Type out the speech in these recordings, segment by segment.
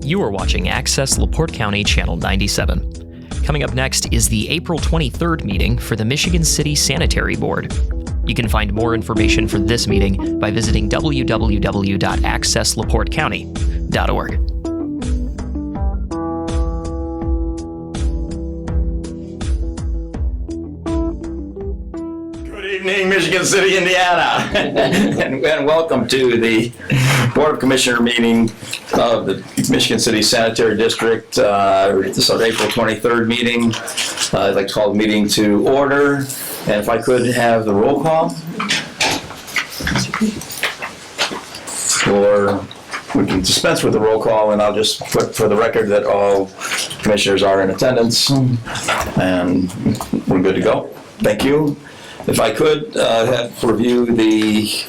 You are watching Access LaPorte County Channel 97. Coming up next is the April 23rd meeting for the Michigan City Sanitary Board. You can find more information for this meeting by visiting www.accesslaportecounty.org. Good evening, Michigan City, Indiana, and welcome to the Board of Commissioner meeting of the Michigan City Sanitary District. This is our April 23rd meeting. I'd like to call the meeting to order, and if I could have the roll call. Or we can dispense with the roll call, and I'll just put for the record that all commissioners are in attendance, and we're good to go. Thank you. If I could review the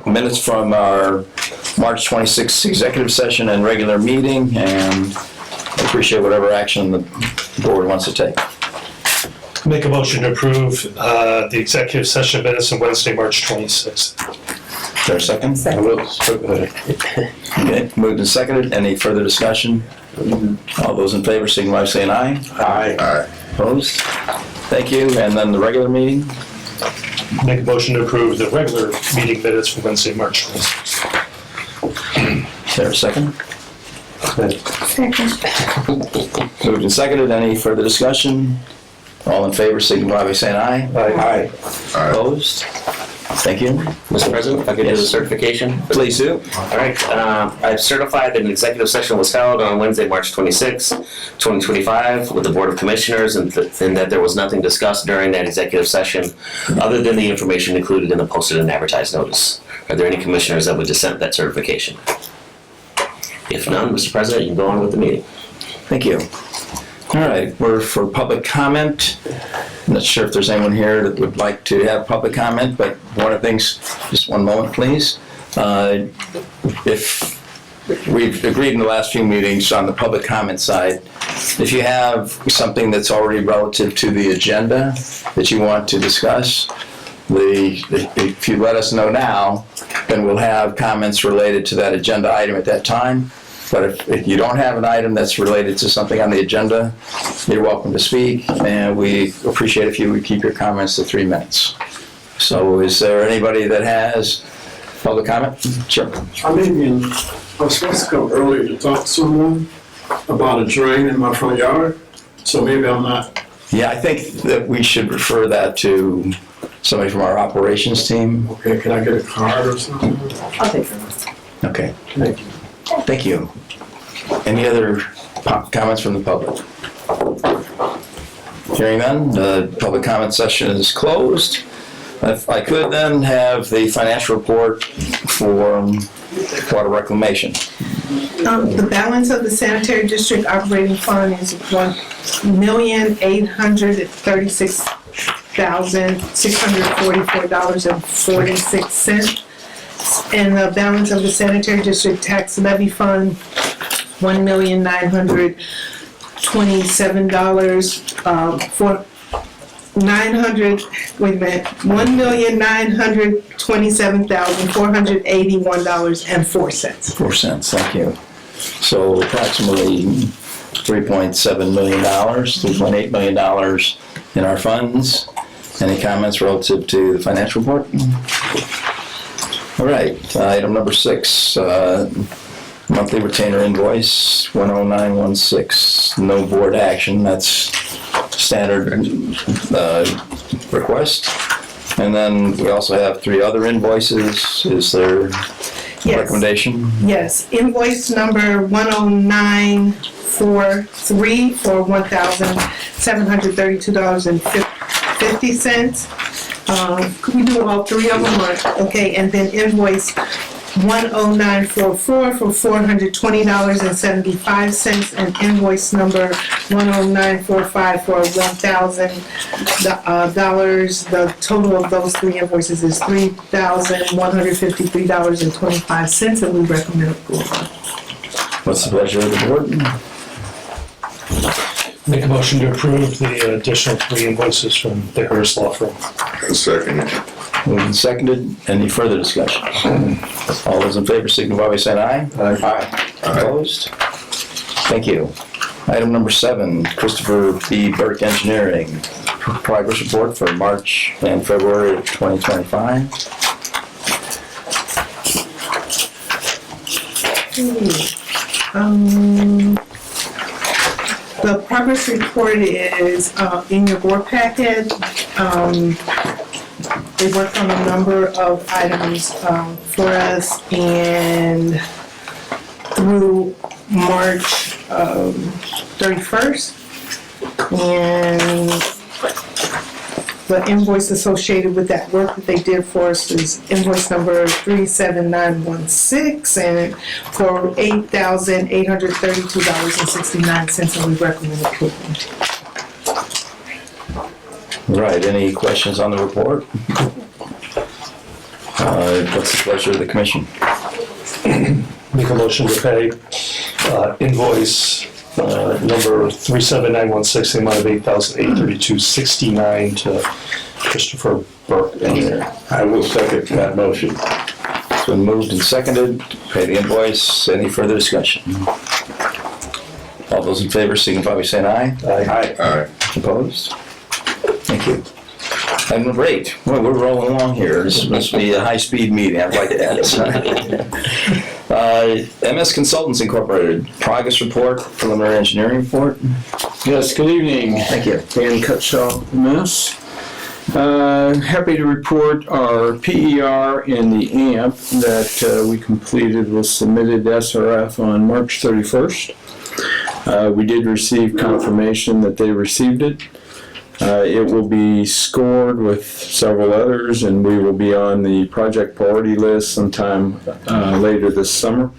minutes from our March 26th executive session and regular meeting, and I appreciate whatever action the board wants to take. Make a motion to approve the executive session minutes on Wednesday, March 26th. Is there a second? Second. Okay, moved and seconded. Any further discussion? All those in favor signify by saying aye. Aye. Aye. Opposed? Thank you. And then the regular meeting? Make a motion to approve the regular meeting minutes for Wednesday, March 26th. Is there a second? Second. Moved and seconded. Any further discussion? All in favor signify by saying aye. Aye. Opposed? Thank you. Mr. President, if I could do the certification. Please do. All right. I've certified that an executive session was held on Wednesday, March 26, 2025 with the Board of Commissioners, and that there was nothing discussed during that executive session other than the information included in the posted and advertised notice. Are there any commissioners that would dissent that certification? If none, Mr. President, you can go on with the meeting. Thank you. All right, we're for public comment. I'm not sure if there's anyone here that would like to have public comment, but one of the things, just one moment, please. If we've agreed in the last few meetings on the public comment side, if you have something that's already relative to the agenda that you want to discuss, if you let us know now, then we'll have comments related to that agenda item at that time. But if you don't have an item that's related to something on the agenda, you're welcome to speak, and we appreciate if you would keep your comments to 3 minutes. So is there anybody that has public comment? Sure. I was supposed to come earlier to talk to someone about a drain in my front yard, so maybe I'm not. Yeah, I think that we should refer that to somebody from our operations team. Okay, can I get a card or something? I'll take it. Okay. Thank you. Thank you. Any other comments from the public? Hearing none, the public comment session is closed. If I could then have the financial report for water reclamation. The balance of the sanitary district operating fund is $1,836,644.46. And the balance of the sanitary district tax levy fund, $1,927,481.04. 4 cents, thank you. So approximately $3.7 million, $3.8 million in our funds. Any comments relative to the financial report? All right, item number 6, monthly retainer invoice 10916. No board action, that's standard request. And then we also have 3 other invoices. Is there a recommendation? Yes, invoice number 10943 for $1,732.50. Could we do all 3 of them? Okay, and then invoice 10944 for $420.75, and invoice number 10945 for $1,000. The total of those 3 invoices is $3,153.25, and we recommend approval. What's the pleasure of the board? Make a motion to approve the additional 3 invoices from the Harris Law Firm. Second. Moved and seconded. Any further discussion? All those in favor signify by saying aye. Aye. Opposed? Thank you. Item number 7, Christopher B. Burke Engineering, progress report for March and February of 2025. The progress report is in your board packet. They worked on a number of items for us, and through March 31st. And the invoice associated with that work that they did for us is invoice number 37916, and for $8,832.69, and we recommend approval. Right, any questions on the report? What's the pleasure of the commission? Make a motion to pay invoice number 37916, the amount of $8,832.69 to Christopher Burke Engineering. I will second that motion. It's been moved and seconded, pay the invoice. Any further discussion? All those in favor signify by saying aye. Aye. Opposed? Thank you. Item number 8. Well, we're rolling along here. This must be a high-speed meeting. I'd like that. MS Consultants Incorporated, progress report, preliminary engineering report. Yes, good evening. Thank you. Dan Cutshaw, MS. Happy to report our PER and the AMP that we completed was submitted to SRF on March 31st. We did receive confirmation that they received it. It will be scored with several others, and we will be on the project priority list sometime later this summer.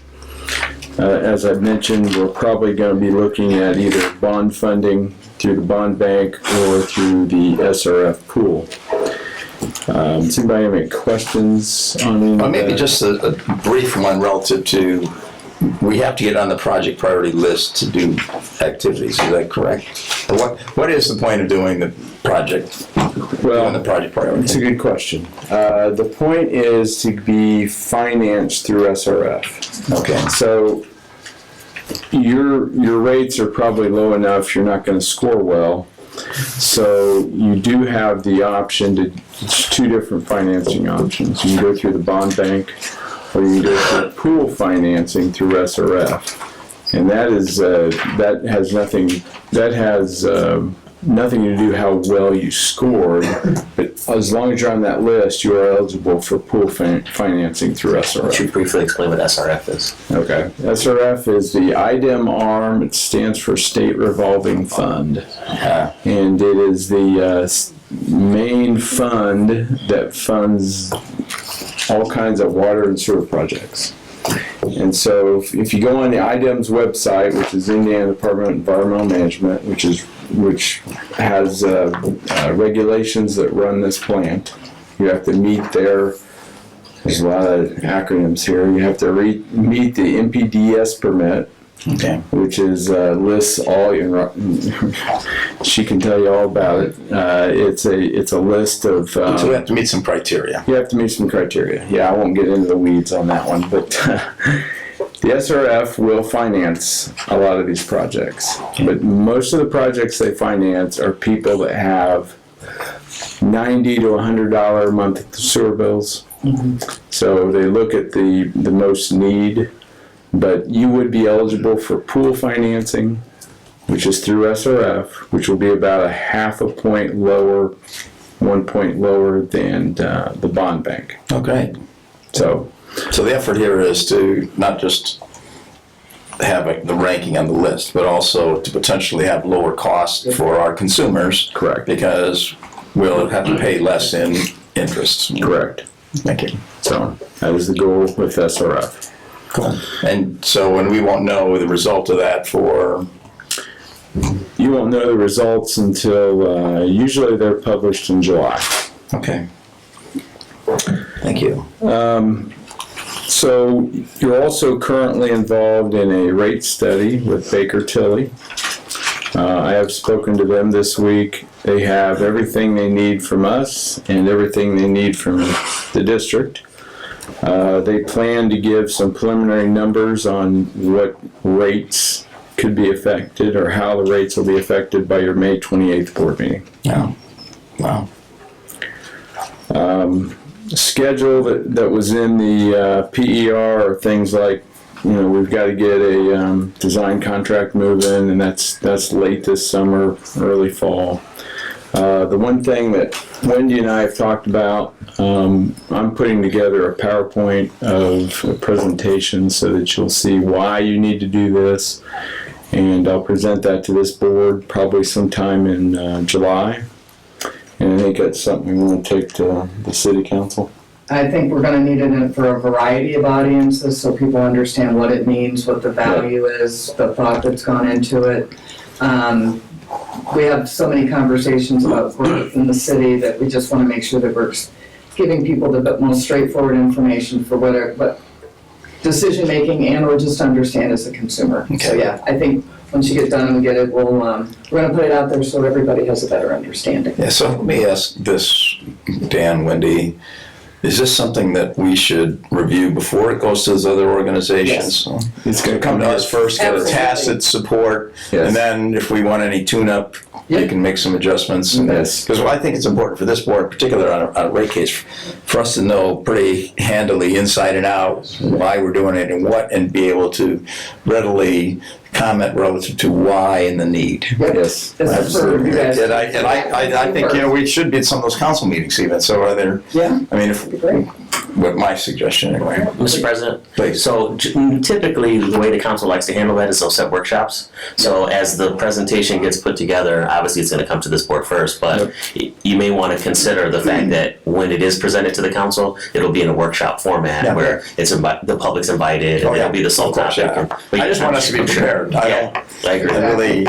As I mentioned, we're probably going to be looking at either bond funding through the bond bank or through the SRF pool. Does anybody have any questions on any of that? Maybe just a brief one relative to, we have to get on the project priority list to do activities, is that correct? What is the point of doing the project, doing the project priority? It's a good question. The point is to be financed through SRF. Okay. So your rates are probably low enough, you're not going to score well. So you do have the option to, it's 2 different financing options. You can go through the bond bank, or you can go through pool financing through SRF. And that is, that has nothing to do how well you scored, but as long as you're on that list, you are eligible for pool financing through SRF. Could you briefly explain what SRF is? Okay. SRF is the IDEM arm. It stands for State Revolving Fund. And it is the main fund that funds all kinds of water and sewer projects. And so if you go on the IDEM's website, which is Indiana Department of Environmental Management, which has regulations that run this plant, you have to meet there's a lot of acronyms here. You have to meet the MPDS permit, Okay. which is lists all your. She can tell you all about it. It's a list of. So we have to meet some criteria. You have to meet some criteria. Yeah, I won't get into the weeds on that one, but the SRF will finance a lot of these projects. But most of the projects they finance are people that have $90 to $100 a month sewer bills. Mm-hmm. So they look at the most need. But you would be eligible for pool financing, which is through SRF, which will be about a 0.5 point lower, 1 point lower than the bond bank. Okay. So the effort here is to not just have the ranking on the list, but also to potentially have lower costs for our consumers. Correct. Because we'll have to pay less in interest. Correct. Thank you. So that is the goal with SRF. Cool. And so when we won't know the result of that for... You won't know the results until usually they're published in July. Okay. Thank you. So you're also currently involved in a rate study with Baker Tilly. I have spoken to them this week. They have everything they need from us and everything they need from the district. They plan to give some preliminary numbers on what rates could be affected or how the rates will be affected by your May 28th board meeting. Yeah. Wow. Schedule that was in the PER are things like, we've got to get a design contract moving, and that's late this summer, early fall. The one thing that Wendy and I have talked about, I'm putting together a PowerPoint of a presentation so that you'll see why you need to do this, and I'll present that to this board probably sometime in July. And I think that's something we want to take to the city council. I think we're gonna need it for a variety of audiences, so people understand what it means, what the value is, the thought that's gone into it. We have so many conversations about growth in the city that we just wanna make sure that we're giving people the most straightforward information for what decision-making and or just understand as a consumer. So Okay. yeah, I think once you get done and we get it, we're gonna put it out there so everybody has a better understanding. Yeah, so let me ask this, Dan, Wendy. Is this something that we should review before it goes to those other organizations? Yes. It's going to come to us first, get a Absolutely. tacit support, Yes. and then if we want any tune-up, you Yep. can make some adjustments. Yes. Because I think it's important for this board, particularly on a rate case, for us to know pretty handily, inside and out, why we're doing it and be able to readily comment relative to why and the need. Yes. This is for you guys. And I think, we should be at some of those council meetings even, so are there, Yeah, I mean, if, that'd be great. what my suggestion anyway. Mr. President? Please. So typically, the way the council likes to handle that is they'll set workshops. So as the presentation gets put together, obviously it's gonna come to this board first, but you may wanna consider the fact that when it is presented to the council, it'll be in a workshop format Yeah. where the public's invited, Oh, and yeah. it'll be the sole Of course, topic. yeah. But I just want us to be prepared. Yeah, I agree. I really,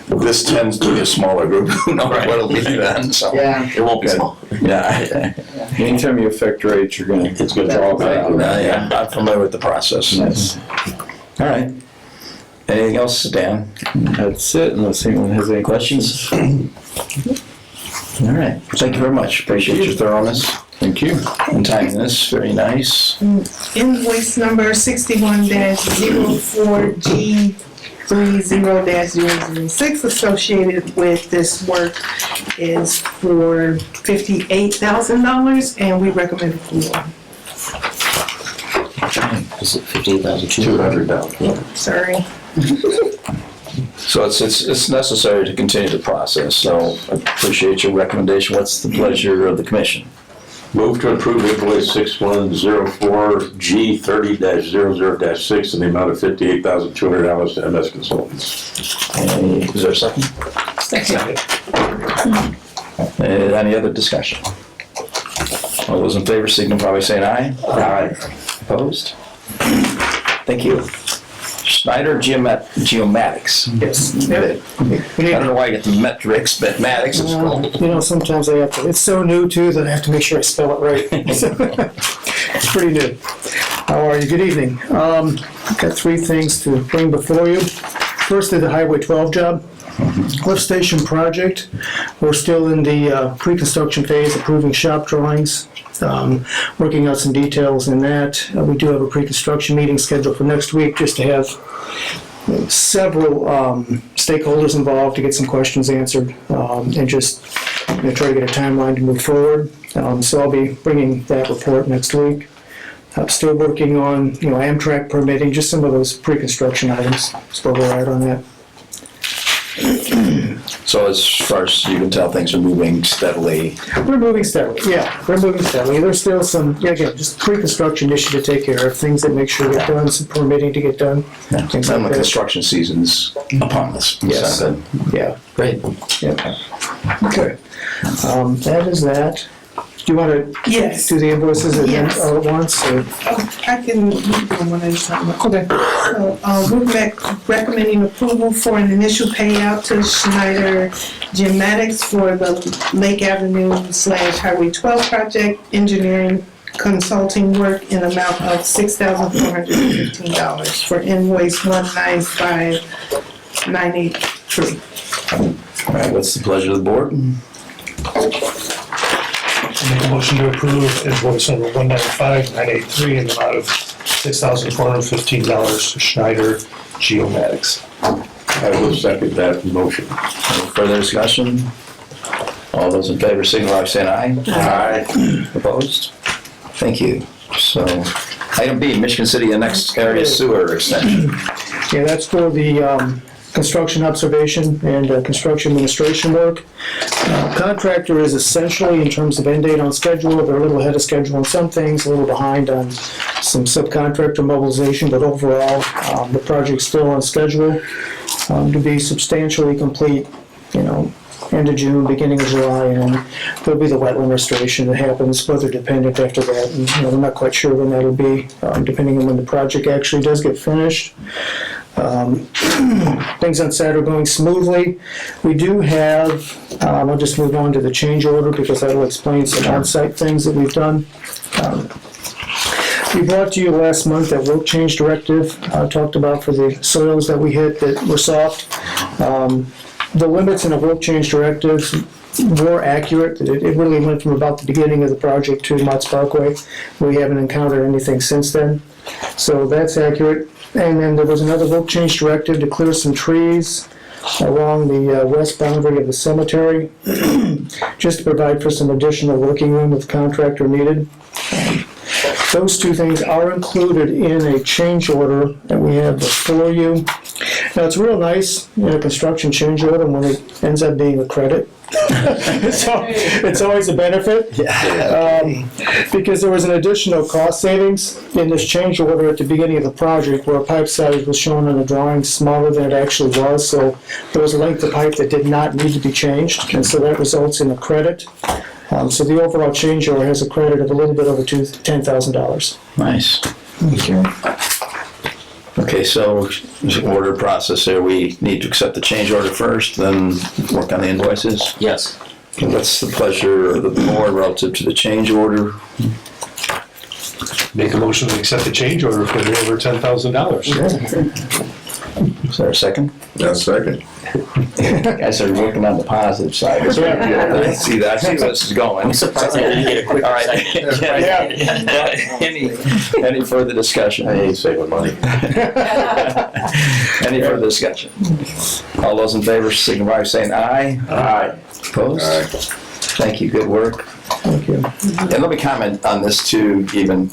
this tends to be a smaller group, who knows what it'll be then, so. Yeah. It won't be Good. small. Yeah. Anytime you affect rates, you're gonna. It's gonna draw Right. Yeah, I'm familiar with the process. Yes. All right. Anything else, Dan? That's it, unless anyone has any questions. All right. Thank you very much. Appreciate your thoroughness Thank you. and timeliness. Very nice. Invoice number 61-04G30-006 associated with this work is for $58,000, and we recommend approval. Is it 15,200? $200. Sorry. So it's necessary to continue the process, so I appreciate your recommendation. What's the pleasure of the commission? Move to approve invoice 6104G30-00-6 in the amount of $58,200 to MS Consultants. Is there a second? Second. Any other discussion? All those in favor signify by saying aye. Aye. Opposed? Thank you. Schneider Geomatics. Yes. I don't know why you get the metrics, but matics is called. Sometimes I have to, it's so new too that I have to make sure I spell it right. It's pretty new. How are you? Good evening. I've got three things to bring before you. First is the Highway 12 job. Lift station project. We're still in the pre-construction phase, approving shop drawings, working out some details in that. We do have a pre-construction meeting scheduled for next week just to have several stakeholders involved to get some questions answered and just try to get a timeline to move forward. So I'll be bringing that report next week. I'm still working on Amtrak permitting, just some of those pre-construction items. So we're at on that. So as far as you can tell, things are moving steadily. We're moving steadily, yeah, we're moving steadily. There's still some, again, just pre-construction issue to take care of, things that make sure get done, some permitting to get done. Things And like the that. construction season's upon us. Yes. So, Yeah, Great. yeah. Okay. That is that. Do you want to Yes. do the invoices Yes. all at once? Or? I can do them one at a time. Okay. So, we're recommending approval for an initial payout to Schneider Geomatics for the Lake Avenue / Highway 12 project engineering consulting work in amount of $6,415 for invoice 195983. All right, what's the pleasure of the board? Make a motion to approve invoice number 195983 in the amount of $6,415 to Schneider Geomatics. I will second that motion. Any further discussion? All those in favor signify by saying aye. Aye. Opposed? Thank you. So, item B, Michigan City Next Area Sewer Extension. Yeah, that's for the construction observation and construction administration work. Contractor is essentially, in terms of end date on schedule, they're a little ahead of schedule on some things, a little behind on some subcontractor mobilization, but overall, the project's still on schedule to be substantially complete, end of June, beginning of July, and there'll be the wetland restoration that happens, weather dependent after that, and we're not quite sure when that'll be, depending on when the project actually does get finished. Things on site are going smoothly. We do have, I'll just move on to the change order because that'll explain some on-site things that we've done. We brought to you last month that work change directive, talked about for the soils that we hit that were soft. The limits in a work change directive were accurate. It really went from about the beginning of the project to Mott Parkway. We haven't encountered anything since then. So that's accurate. And then there was another work change directive to clear some trees along the west boundary of the cemetery, just to provide for some additional working room if the contractor needed. Those two things are included in a change order that we have before you. Now, it's real nice in a construction change order when it ends up being a credit. So it's always a benefit. Because there was an additional cost savings in this change order at the beginning of the project where a pipe size was shown on the drawing smaller than it actually was. So there was a length of pipe that did not need to be changed, and so that results in a credit. So the overall change order has a credit of a little bit over $10,000. Nice. Okay, so order process there, we need to accept the change order first, then work on the invoices? Yes. What's the pleasure of the board relative to the change order? Make a motion to accept the change order for over $10,000. Is there a second? That's second. Guys are working on the positive side. I see that. I see where this is going. I'm surprised I didn't get a quick All right. second. Any further discussion? I ain't saving money. Any further discussion? All those in favor signify by saying aye. Aye. Opposed? Aye. Thank you, good work. Thank you. And let me comment on this too, even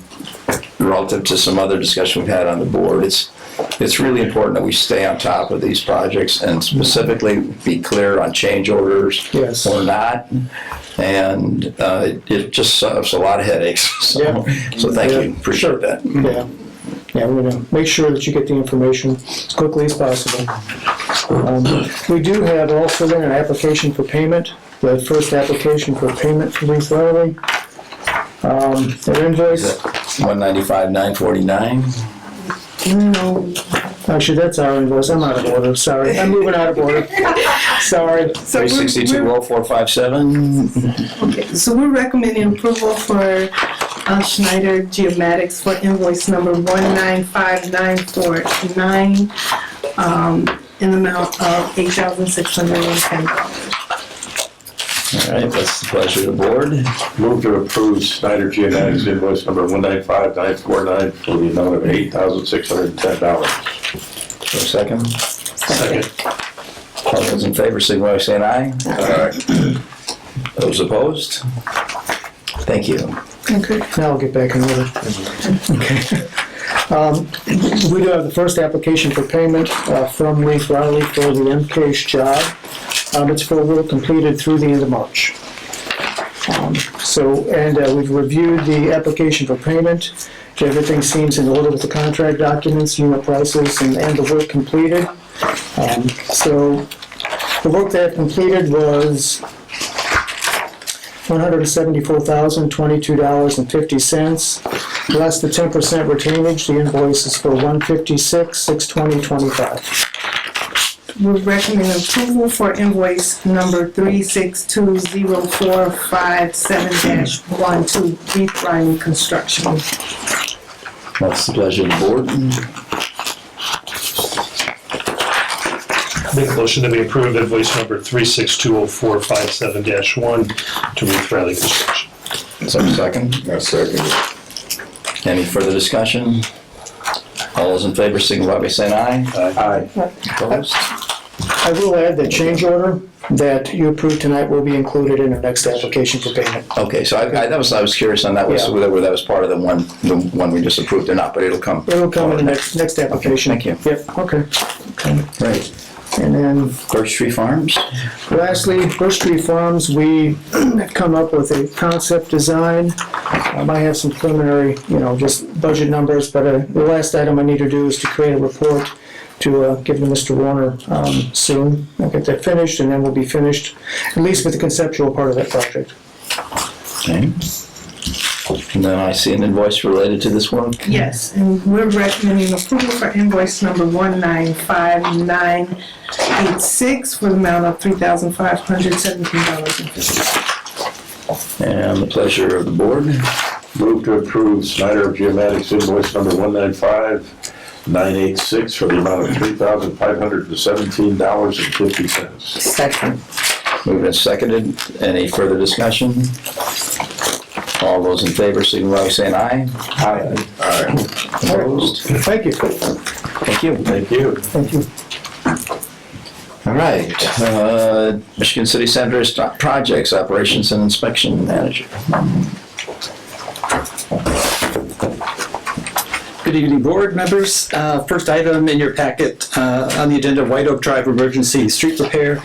relative to some other discussion we've had on the board. It's really important that we stay on top of these projects and specifically be clear on change orders Yes. or not. And it just solves a lot of headaches. So, so thank you, appreciate that. Yeah, we're gonna make sure that you get the information as quickly as possible. We do have also then an application for payment, the first application for payment for Reese Riley. Their invoice, $195,949. No. actually, that's our invoice, I'm out of order, sorry, I'm moving out of order. Sorry. So we're- 362,0457. Okay, so we're recommending approval for Schneider Geomatics for invoice number 195949, in the amount of $8,610. All right, what's the pleasure of the board? Move to approve Snyder Geomatics invoice number 195,949 for the amount of $8,610. For a second. Second. All those in favor, signify by saying aye. Aye. Those opposed? Thank you. Okay, now I'll get back in order. Okay. We do have the first application for payment from Reese Riley for the MCASE job. It's for work completed through the end of March. We've reviewed the application for payment. Everything seems in order with the contract documents, unit prices, and the work completed. So the work that completed was $174,022.50, less the 10% retainage. The invoice is for $156,620.25. We recommend approval for invoice number 3620457-1 to Reese Riley Construction. What's the pleasure of the board? Make a motion that we approve invoice number 3620457-1 to Reese Riley Construction. Is there a second? That's second. Any further discussion? All those in favor, signify by saying aye. Aye. Opposed? I will add that change order that you approved tonight will be included in the next application for payment. Okay, so I was curious on that, Yeah. whether that was part of the one we just approved or not, but it'll come. It will come in the next application. Thank you. Yep, okay. Right. And then Birch Tree Farms? lastly, Bush Tree Farms, we have come up with a concept design. I might have some preliminary, just budget numbers, but the last item I need to do is to create a report to give to Mr. Warner soon. I'll get that finished, and then we'll be finished, at least with the conceptual part of that project. Okay. And then I see an invoice related to this one. Yes, and we're recommending approval for invoice number 195986 for the amount of $3,517.50. And the pleasure of the board. Move to approve Snyder Geomatics invoice number 195986 for the amount of $3,517.50. Second. Moved and seconded. Any further discussion? All those in favor, signify by saying aye. Aye. Opposed? Thank you. Thank you. Thank you. Thank you. All right. Michigan City Sanitary Projects Operations and Inspection Manager. Good evening, board members. First item in your packet on the agenda, White Oak Drive emergency street repair.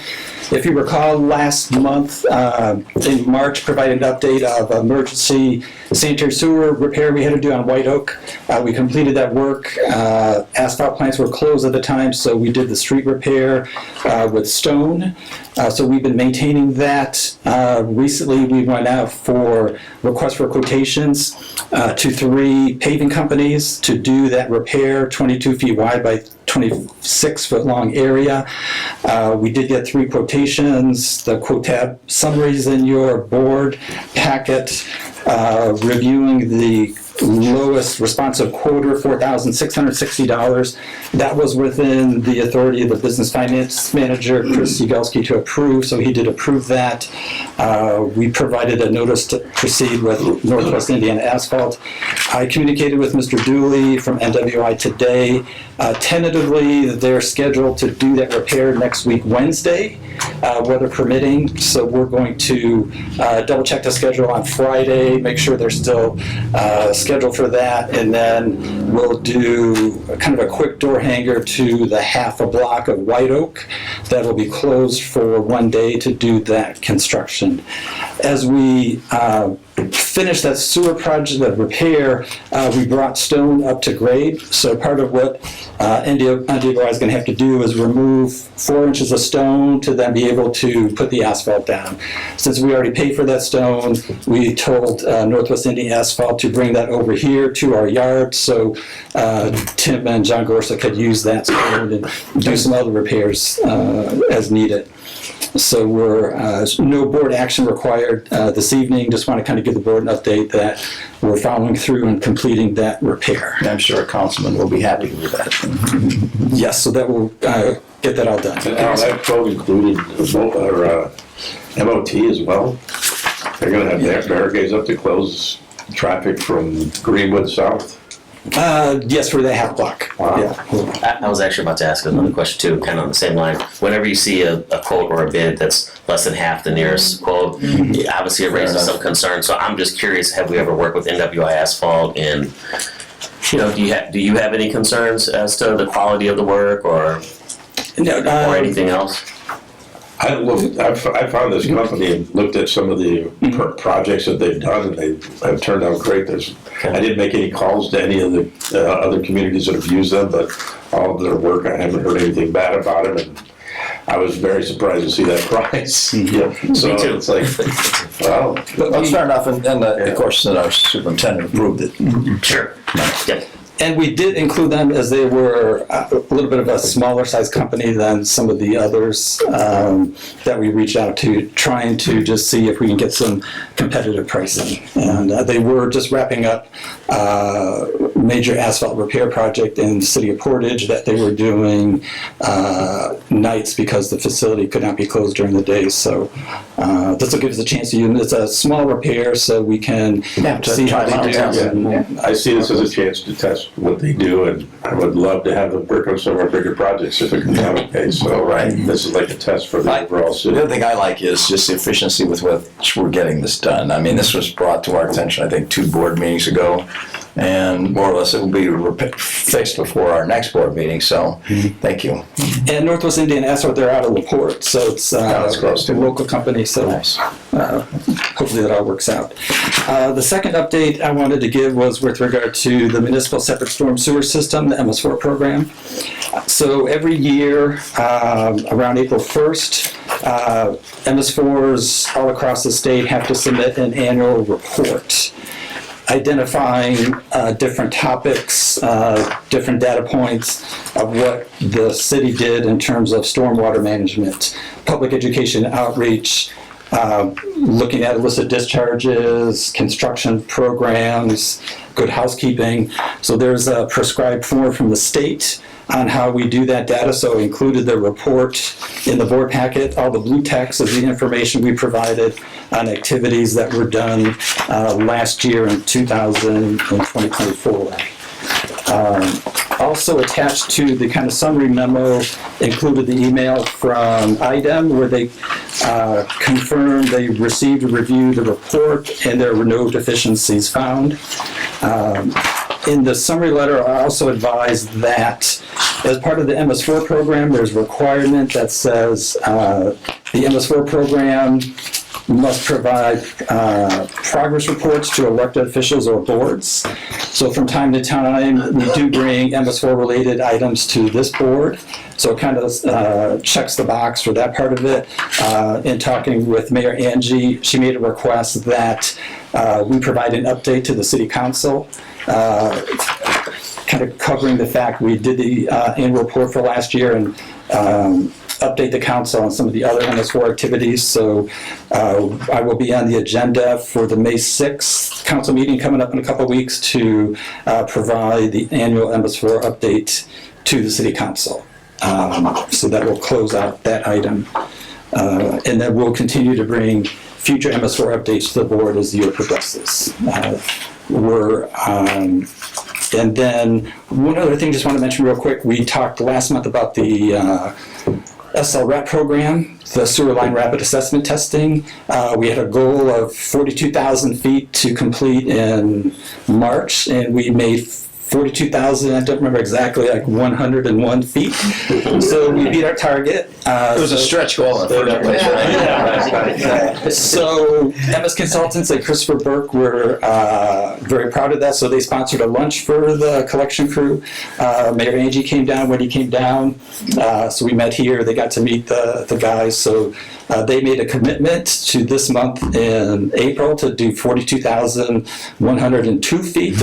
If you recall, last month in March, provided an update of emergency sanitary sewer repair we had to do on White Oak. We completed that work. Asphalt plants were closed at the time, so we did the street repair with stone. So we've been maintaining that. Recently, we went out for requests for quotations to 3 paving companies to do that repair, 22 feet wide by 26-foot long area. We did get 3 quotations. The quote tab summaries in your board packet, reviewing the lowest responsive quoter, $4,660. That was within the authority of the business finance manager, Chris Yagelski, to approve, so he did approve that. We provided a notice to proceed with Northwest Indiana Asphalt. I communicated with Mr. Dooley from NWI today. Tentatively, they're scheduled to do that repair next week, Wednesday, weather permitting. So we're going to double check the schedule on Friday, make sure they're still scheduled for that, and then we'll do kind of a quick door hanger to the half a block of White Oak that will be closed for one day to do that construction. As we finish that sewer project, the repair, we brought stone up to grade. So part of what NDOI is going to have to do is remove 4 inches of stone to then be able to put the asphalt down. Since we already paid for that stone, we told Northwest Indiana Asphalt to bring that over here to our yard so Tim and John Gorsa could use that stone and do some other repairs as needed. So we're no board action required this evening. Just want to kind of give the board an update that we're following through and completing that repair. I'm sure a councilman will be happy with that. Yes, so that will get that all done. And now that quote included MOT as well? They're gonna have their barricades up to close traffic from Greenwood south? Yes, for the half block. Wow. Yeah. I was actually about to ask another question too, kind of on the same line. Whenever you see a quote or a bid that's less than half the nearest quote, obviously it raises some concern. So I'm just curious, have we ever worked with NWI Asphalt, and do you have any concerns as to the quality of the work or anything else? I found this company and looked at some of the projects that they've done, and they have turned out great. I didn't make any calls to any of the other communities that have used them, but all of their work, I haven't heard anything bad about them, and I was very surprised to see that price. Yeah. So Me too. it's like, wow. Let's start off, and of course, our superintendent approved it. Sure. Yeah. And we did include them as they were a little bit of a smaller size company than some of the others that we reached out to, trying to just see if we can get some competitive pricing. And they were just wrapping up major asphalt repair project in the city of Portage that they were doing nights because the facility could not be closed during the day. So this will give us a chance to use. It's a small repair, so we can see how they do. And, I see this as a chance to test what they do, and I would love to have them work on some of our bigger projects if it can come okay. So this is like a test for the overall city. The other thing I like is just the efficiency with which we're getting this done. I mean, this was brought to our attention, I think, 2 board meetings ago, and more or less it will be fixed before our next board meeting, so thank you. and Northwest Indiana Asphalt, they're out of LaPorte, so it's that's close a local company, so Nice. Hopefully that all works out. The second update I wanted to give was with regard to the municipal separate storm sewer system, the MS4 program. So every year, around April 1st, MS4s all across the state have to submit an annual report identifying different topics, different data points of what the city did in terms of stormwater management, public education outreach, looking at illicit discharges, construction programs, good housekeeping. So there's a prescribed form from the state on how we do that data, so included the report in the board packet. All the blue text is the information we provided on activities that were done last year in 2024. Also attached to the kind of summary memo included the email from IDEM where they confirmed they received and reviewed the report and there were no deficiencies found. In the summary letter, I also advised that as part of the MS4 program, there's a requirement that says the MS4 program must provide progress reports to elected officials or boards. So from time to time, we do bring MS4 related items to this board. So it kind of checks the box for that part of it. In talking with Mayor Angie, she made a request that we provide an update to the city council, kind of covering the fact we did the annual report for last year and update the council on some of the other MS4 activities. So I will be on the agenda for the May 6th council meeting coming up in a couple of weeks to provide the annual MS4 update to the city council. So that will close out that item. And then we'll continue to bring future MS4 updates to the board as the year progresses. And then one other thing just want to mention real quick, we talked last month about the SLRAP program, the sewer line rapid assessment testing. We had a goal of 42,000 feet to complete in March, and we made 42,000, I don't remember exactly, like 101 feet. So we beat our target. It was a stretch goal in the first place, right? So MS Consultants and Christopher Burke were very proud of that. So they sponsored a lunch for the collection crew. Mayor Angie came down when he came down. So we met here. They got to meet the guys. So they made a commitment to this month in April to do 42,102 feet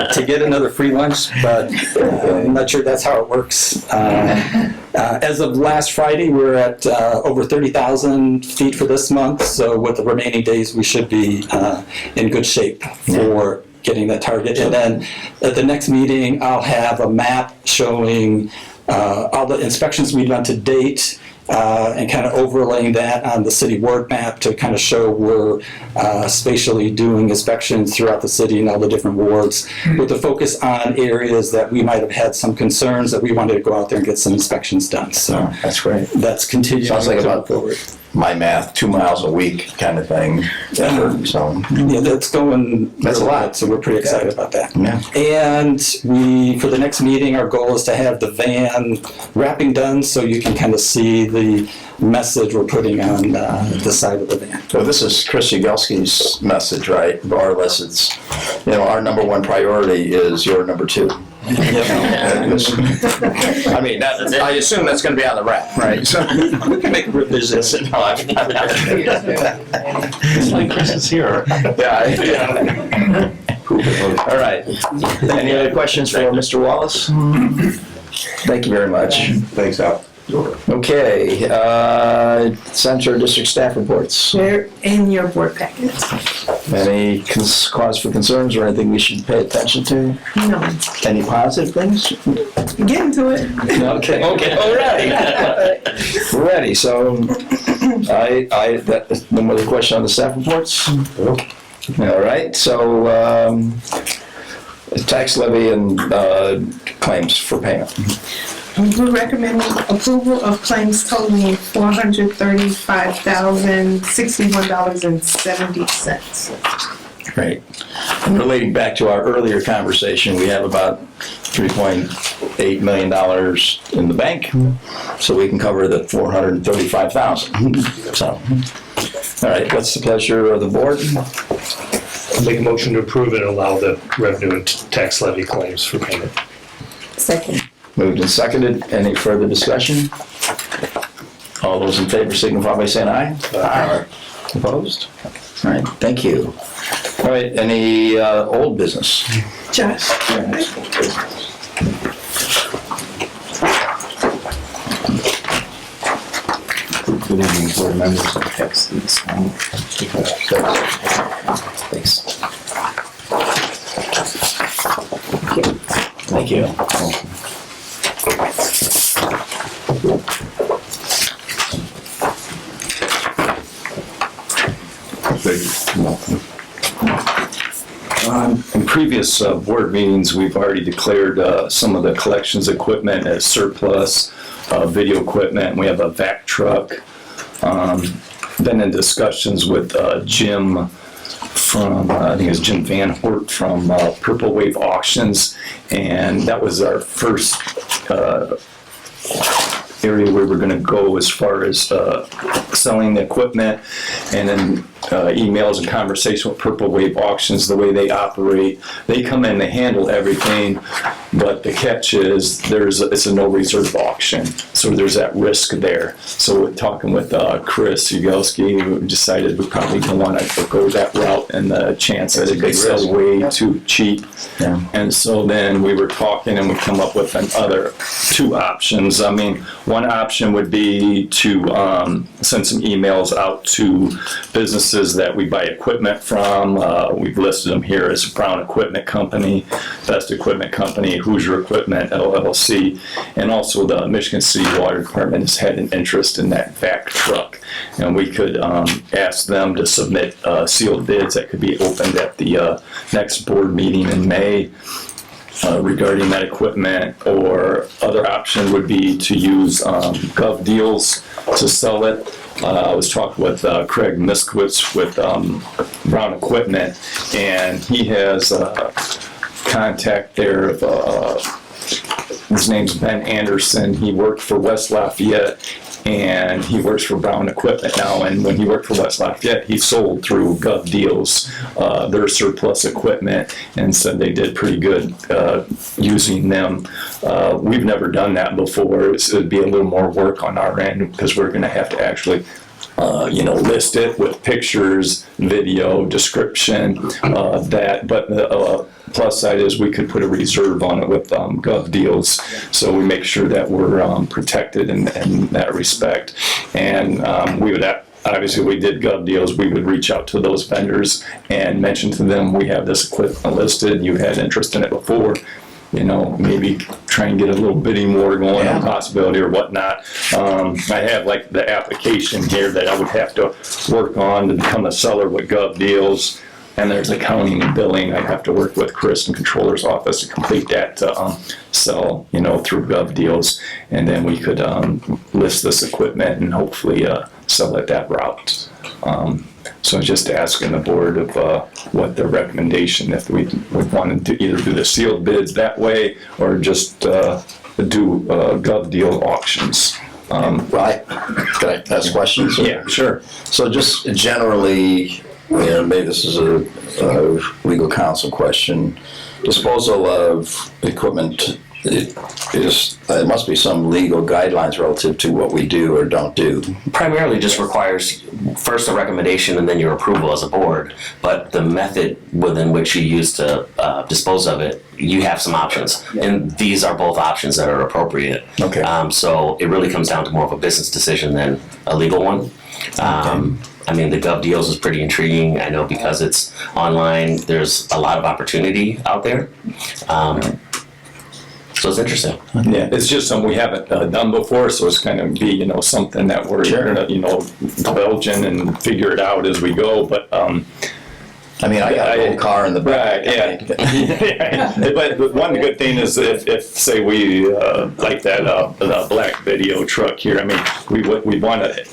to get another free lunch, but I'm not sure that's how it works. As of last Friday, we're at over 30,000 feet for this month, so with the remaining days, we should be in good shape for getting that target. And then at the next meeting, I'll have a map showing all the inspections we've done to date, and kind of overlaying that on the city ward map to kind of show we're spatially doing inspections throughout the city and all the different wards with the focus on areas that we might have had some concerns that we wanted to go out there and get some inspections done. So that's great. That's continuing. Sounds like about forward. My math, 2 miles a week kind of thing. Effort, so yeah, that's going. That's a lot. So we're pretty excited about that. Yeah. And for the next meeting, our goal is to have the van wrapping done so you can kind of see the message we're putting on the side of the van. So this is Chris Yagelski's message, right? More or less, it's, our number one priority is your number two. I mean, I assume that's going to be on the wrap, right? So we can make a revision. It's like Chris is here. Yeah. All right. Any other questions for Mr. Wallace? Thank you very much. Thanks, Al. Okay, Sanitary District staff reports. They're in your board packets. Any cause for concerns or anything we should pay attention to? No, Any positive things? get into it. Okay, all right. We're ready, so no more question on the staff reports? All right, so tax levy and claims for payment. We're recommending approval of claims totaling $435,061.70. Right. And relating back to our earlier conversation, we have about $3.8 million in the bank, so we can cover the $435,000. So, all right, what's the pleasure of the board? I'll make a motion to approve and allow the revenue and tax levy claims for payment. Second. Moved and seconded. Any further discussion? All those in favor signify by saying aye. Aye. Opposed? All right, thank you. All right, any old business? Josh. Good evening, board members and text these. Thanks. Thank you. In previous board meetings, we've already declared some of the collections equipment as surplus, video equipment. We have a vac truck. Been in discussions with Jim from, I think it's Jim Van Hort from Purple Wave Auctions, and that was our first area where we're going to go as far as selling the equipment, and then emails and conversation with Purple Wave Auctions, the way they operate. They come in, they handle everything, but the catch is it's a no reserve auction, so there's that risk there. So we're talking with Chris Ugelski, we decided we probably don't want to go that route, and the chance that it could sell way too cheap. Yeah. And so then we were talking and we come up with another two options. I mean, one option would be to send some emails out to businesses that we buy equipment from. We've listed them here as Brown Equipment Company, Best Equipment Company, Hoosier Equipment, LLC, and also the Michigan City Water Department has had an interest in that vac truck. And we could ask them to submit sealed bids that could be opened at the next board meeting in May. Regarding that equipment, or other option would be to use Gov Deals to sell it. I was talking with Craig Miskowitz with Brown Equipment, and he has contact there of his name's Ben Anderson. He worked for West Lafayette, and he works for Brown Equipment now. And when he worked for West Lafayette, he sold through Gov Deals their surplus equipment, and said they did pretty good using them. We've never done that before. So it'd be a little more work on our end, because we're going to have to actually list it with pictures, video, description, that. But the plus side is we could put a reserve on it with Gov Deals, so we make sure that we're protected in that respect. And we would obviously, we did Gov Deals, we would reach out to those vendors and mention to them, we have this equipment listed, you had interest in it before, maybe try and get a little bidding war going on possibility or whatnot. I have like the application here that I would have to work on to become a seller with Gov Deals. And there's accounting and billing. I'd have to work with Chris in Controller's office to complete that to sell, through Gov Deals. And then we could list this equipment and hopefully sell it that route. So just asking the board of what their recommendation, if we would want to either do the sealed bids that way or just do Gov Deal auctions. Right. Can I ask questions? Yeah, sure. So just generally, maybe this is a legal counsel question. Disposal of equipment there must be some legal guidelines relative to what we do or don't do. Primarily just requires first a recommendation and then your approval as a board, but the method within which you use to dispose of it, you have some options. And these are both options that are appropriate. Okay. So it really comes down to more of a business decision than a legal one. I mean, the Gov Deals is pretty intriguing. I know because it's online, there's a lot of opportunity out there. So it's interesting. Yeah, it's just something we haven't done before, so it's kind of be, something that we're, divulging and figure it out as we go, but, I mean, I got a little car in the back. Right, yeah. But one good thing is if say we, like that the black video truck here, I mean, we want to,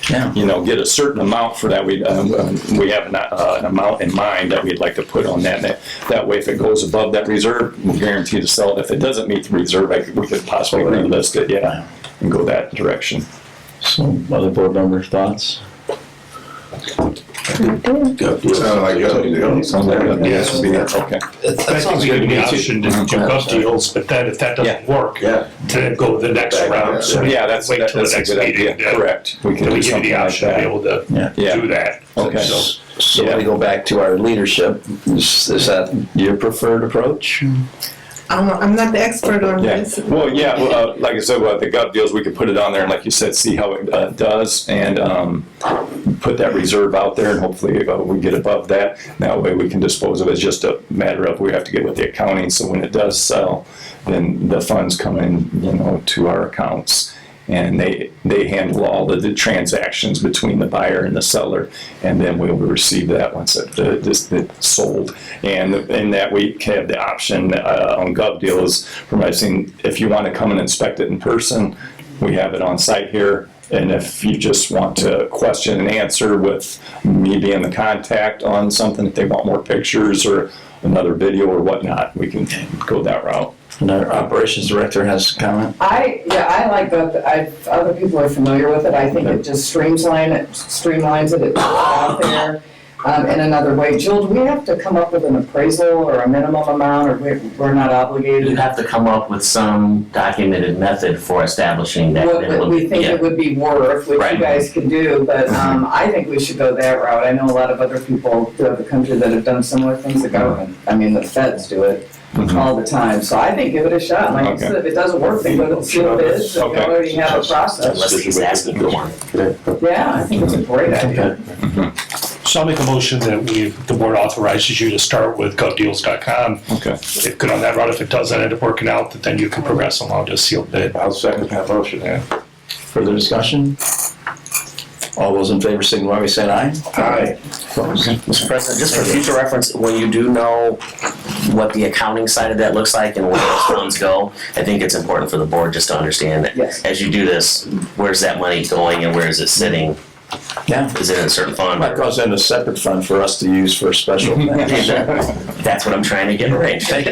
get a certain amount for that. We have an amount in mind that we'd like to put on that. That way, if it goes above that reserve, we'll guarantee to sell it. If it doesn't meet the reserve, we could possibly relist it, and go that direction. So, other board members' thoughts? Sound like Yes, would be okay. I think we give the option to do Gov Deals, but then if that doesn't work, to then go the next round. So That's wait till the a next good idea. meeting. Correct. We can Then we do give you something the like option to be that. able to do that. Okay. So we go back to our leadership. Is that your preferred approach? I'm not the expert on Yeah, this. well, like I said, the Gov Deals, we could put it on there and like you said, see how it does and put that reserve out there and hopefully we get above that. That way we can dispose of it. It's just a matter of we have to get with the accounting, so when it does sell, then the funds come in, to our accounts. And they handle all of the transactions between the buyer and the seller, and then we will receive that once it's sold. And that we have the option on Gov Deals, providing if you want to come and inspect it in person, we have it on site here. And if you just want to question and answer with me being the contact on something, if they want more pictures or another video or whatnot, we can go that route. And our operations director has a comment. I like that. Other people are familiar with it. I think it just streamlines it. It's out there in another way. Jill, do we have to come up with an appraisal or a minimum amount, or we're not obligated? You have to come up with some documented method for establishing that. What we think it would be worth, which you guys can do, but I think we should go that route. I know a lot of other people throughout the country that have done similar things. The government, the feds do it all the time. So I think give it a shot. Like I said, if it doesn't work, then go to the sealed bids. We already have a process. Unless he's asking for one. Yeah, I think it's a great idea. So I'll make a motion that the board authorizes you to start with govdeals.com. Okay. If good on that route, if it doesn't end up working out, then you can progress along to a sealed bid. I'll second that motion. Further discussion? All those in favor signify by saying aye. Aye. Mr. President, just for future reference, when you do know what the accounting side of that looks like and where those funds go, I think it's important for the board just to understand that as you do this, where's that money going and where is it sitting? Yeah. Is it in a certain fund? That goes in a separate fund for us to use for special things. That's what I'm trying to get arranged. Watch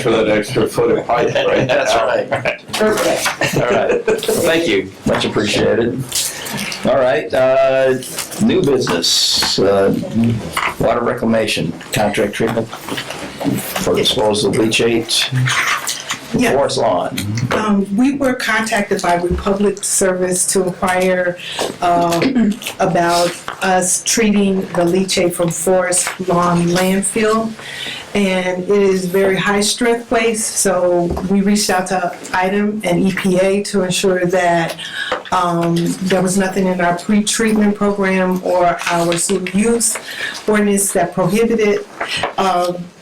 for that extra foot of pipe, right? That's right. Perfect. All right. Thank you. Much appreciated. All right. New business. Water reclamation contract treatment for disposal of leachate. Yeah. Forest lawn. We were contacted by Republic Service to inquire about us treating the leachate from Forest Lawn landfill. And it is very high strength waste, so we reached out to ITEM and EPA to ensure that there was nothing in our pre-treatment program or our sewer use ordinance that prohibited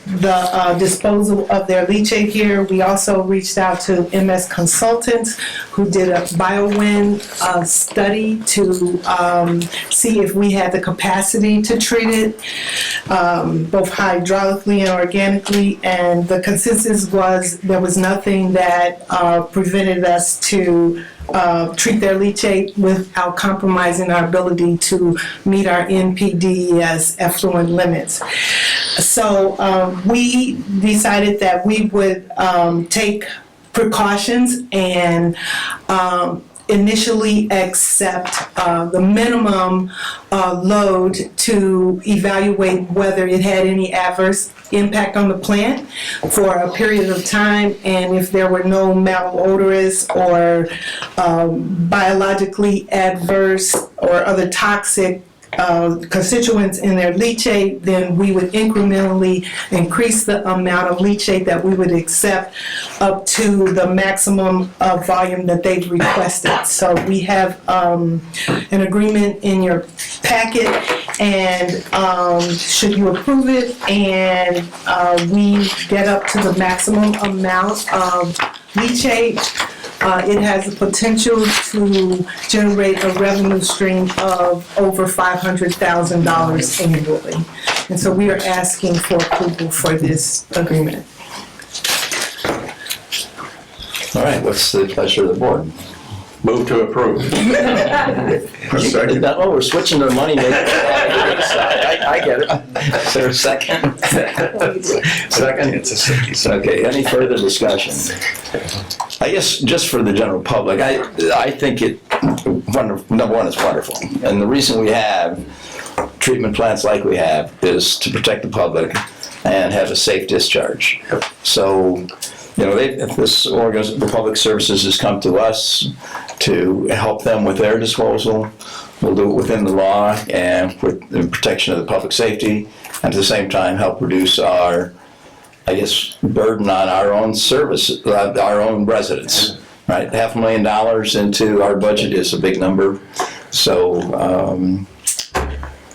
the disposal of their leachate here. We also reached out to MS Consultants, who did a BioWind study to see if we had the capacity to treat it, both hydraulically and organically, and the consensus was there was nothing that prevented us to treat their leachate without compromising our ability to meet our NPDES effluent limits. So we decided that we would take precautions and initially accept the minimum load to evaluate whether it had any adverse impact on the plant for a period of time, and if there were no malodorous or biologically adverse or other toxic constituents in their leachate, then we would incrementally increase the amount of leachate that we would accept up to the maximum volume that they've requested. So we have an agreement in your packet, and should you approve it and we get up to the maximum amount of leachate, it has the potential to generate a revenue stream of over $500,000 annually. And so we are asking for approval for this agreement. All right, what's the pleasure of the board? Move to approve. Oh, we're switching to the money maker. I get it. Is there a second? Second? It's a safety. Okay, any further discussion? I guess just for the general public, I think number one, it's wonderful. And the reason we have treatment plants like we have is to protect the public and have a safe discharge. So, if the Public Services has come to us to help them with their disposal, we'll do it within the law and with the protection of the public safety, and at the same time help reduce our, burden on our own service, our own residents. Right, $500,000 into our budget is a big number, so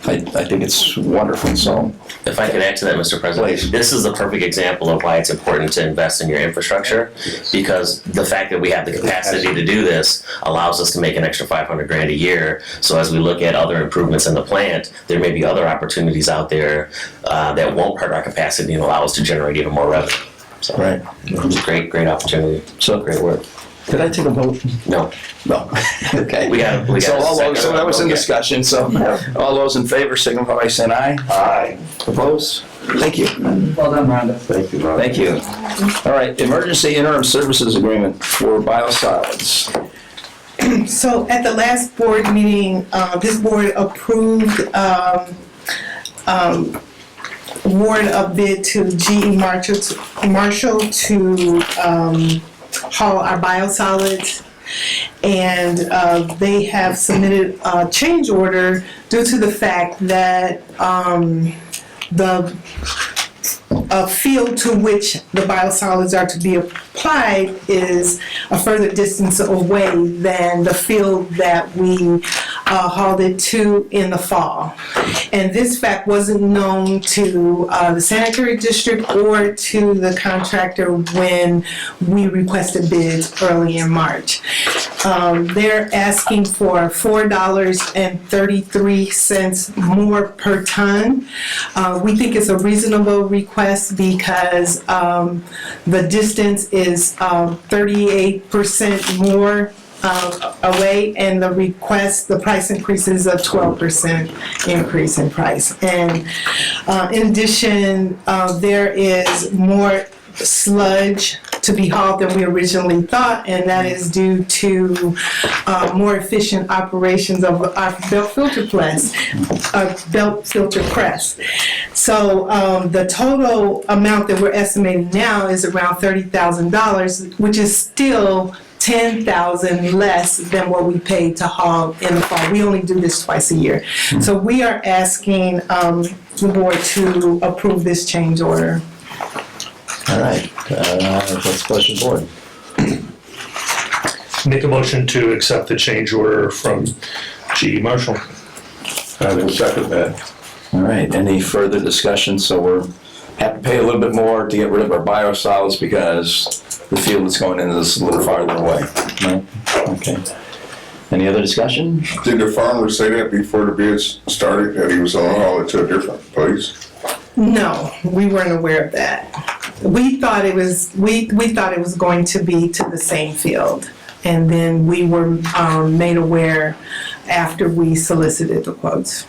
I think it's wonderful. So, if I could add to that, Mr. President, please. This is the perfect example of why it's important to invest in your infrastructure, because the fact that we have the capacity to do this allows us to make an extra $500,000 a year. So as we look at other improvements in the plant, there may be other opportunities out there that won't hurt our capacity and allow us to generate even more revenue. So, right, it's a great opportunity. So great work. Did I take a vote? No. Okay. We got So that was in okay. discussion. So all those in favor signify by saying aye. Aye. Opposed? Thank you. Well done, Rhonda. Thank you, Ron. Thank you. All right, emergency interim services agreement for biosolids. So at the last board meeting, this board approved award of bid to GE Marshall to haul our biosolids, and they have submitted a change order due to the fact that the field to which the biosolids are to be applied is a further distance away than the field that we hauled it to in the fall. And this fact wasn't known to the sanitary district or to the contractor when we requested bids early in March. They're asking for $4.33 more per ton. We think it's a reasonable request because the distance is 38% more away, and the price increase is a 12% increase in price. And in addition, there is more sludge to be hauled than we originally thought, and that is due to more efficient operations of our belt filter press. So the total amount that we're estimating now is around $30,000, which is still $10,000 less than what we paid to haul in the fall. We only do this twice a year. So we are asking the board to approve this change order. All right, let's pleasure the board. Make a motion to accept the change order from GE Marshall. I will second that. All right, any further discussion? So we're have to pay a little bit more to get rid of our biosolids because the field that's going in is a little farther away. No? Okay. Any other discussion? Did the farmer say that before the bids started, that he was going to haul it to a different place? No, we weren't aware of that. We thought it was going to be to the same field, and then we were made aware after we solicited the quotes.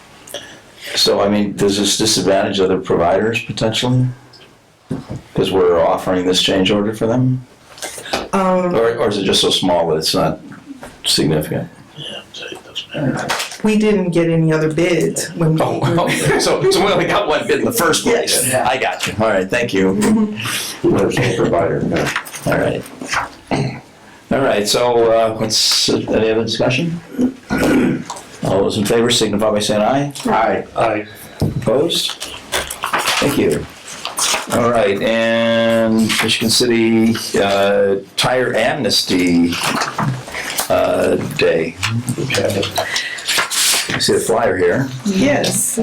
So, I mean, does this disadvantage other providers potentially? Because we're offering this change order for them? Or is it just so small that it's not significant. We didn't get any other bids when we. So we only got one bid in the first place. Yeah. I got you. All right, thank you. Universal provider, yeah. All right. All right, so any other discussion? All those in favor signify by saying aye. Aye. Opposed? Thank you. All right, and Michigan City Tire Amnesty Day. I see the flyer here. Yes.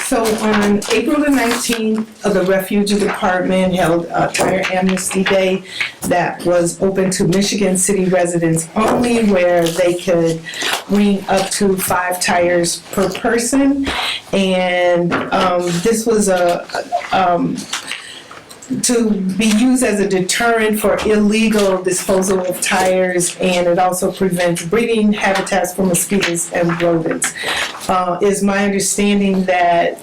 So on April the 19th, the Refugee Department held a Tire Amnesty Day that was open to Michigan City residents only, where they could bring up to 5 tires per person. And this was to be used as a deterrent for illegal disposal of tires, and it also prevents breeding habitats for mosquitoes and rodents. Is my understanding that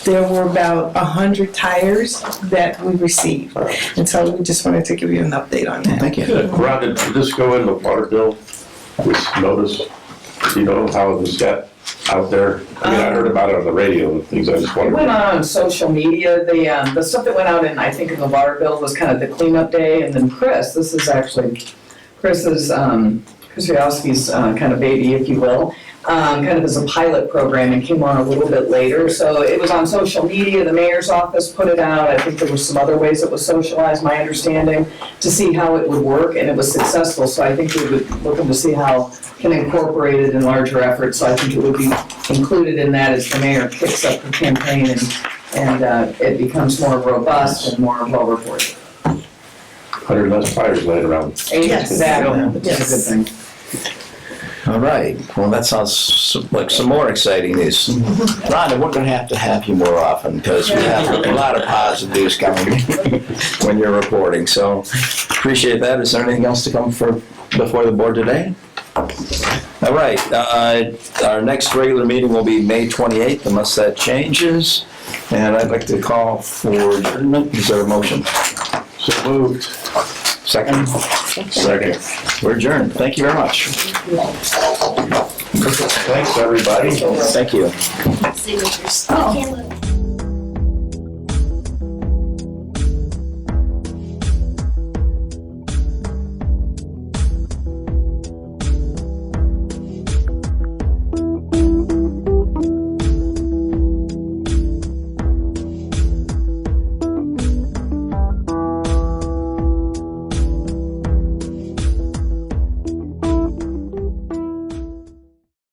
there were about 100 tires that we received. And so we just wanted to give you an update on that. Thank you. Ron, did this go in the water bill, this notice? Do you know how this got out there? I mean, I heard about it on the radio and things, I just It wondered. went on social media. The stuff that went out in, I think, in the water bill was kind of the cleanup day, and then Chris Yowski's kind of baby, if you will, kind of as a pilot program, and came on a little bit later. So it was on social media, the mayor's office put it out. I think there were some other ways it was socialized, my understanding, to see how it would work, and it was successful. So I think we would look to see how can incorporate it in larger efforts. So I think it would be included in that as the mayor kicks up the campaign and it becomes more robust and more well reported. 100 less tires laying around. Yes. Exactly, which is a good thing. All right, well, that sounds like some more exciting news. Rhonda, we're gonna have to have you more often, because we have a lot of positive news coming when you're reporting, so appreciate that. Is there anything else to come before the board today? All right, our next regular meeting will be May 28th, unless that changes, and I'd like to call for adjournment. Is there a motion? So moved. Second? Second. We're adjourned. Thank you very much. Thanks, everybody. Thank you. Signatures.